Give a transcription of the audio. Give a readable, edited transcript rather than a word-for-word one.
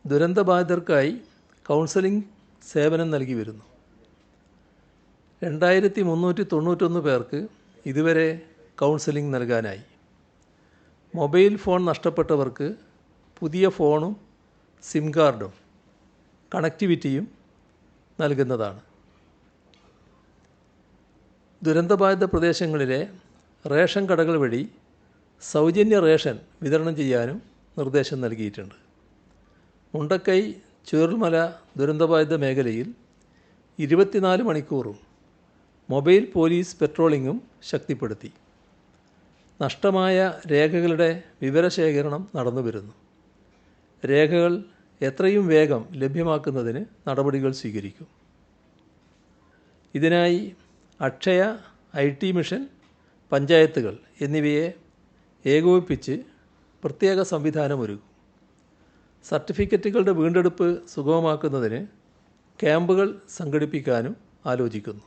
ദുരന്തബാധിതർക്കായി counselling സേവനം നൽകി വരുന്നു. 2391 പേർക്ക് ഇതുവരെ കൗൺസലിംഗ് നൽകാനായി. മൊബൈൽ ഫോൺ നഷ്ടപ്പെട്ടവർക്ക് പുതിയ ഫോണും സിം കാർഡും കണക്ടിവിറ്റിയും നൽകുന്നതാണ്. ദുരന്തബാധിത പ്രദേശങ്ങളിലെ റേഷൻ കടകൾ വഴി സൗജന്യ റേഷൻ വിതരണം ചെയ്യാനും നിർദ്ദേശം നൽകിയിട്ടുണ്ട്. മുണ്ടക്കൈ ചൂരൽമല ദുരന്തബാധിത മേഖലയിൽ 24 മണിക്കൂറും മൊബൈൽ പോലീസ് പെട്രോളിങ്ങും ശക്തിപ്പെടുത്തി. നഷ്ടമായ രേഖകളുടെ വിവരശേഖരണം നടന്നുവരുന്നു. രേഖകൾ എത്രയും വേഗം ലഭ്യമാക്കുന്നതിന് നടപടികൾ സ്വീകരിക്കും. ഇതിനായി അക്ഷയ, IT മിഷൻ, പഞ്ചായത്തുകൾ എന്നിവയെ ഏകോപിപ്പിച്ച് പ്രത്യേക സംവിധാനമൊരുക്കും. സർട്ടിഫിക്കറ്റുകളുടെ വീണ്ടെടുപ്പ് സുഗമമാക്കുന്നതിന് ക്യാമ്പുകൾ സംഘടിപ്പിക്കാനും ആലോചിക്കുന്നു.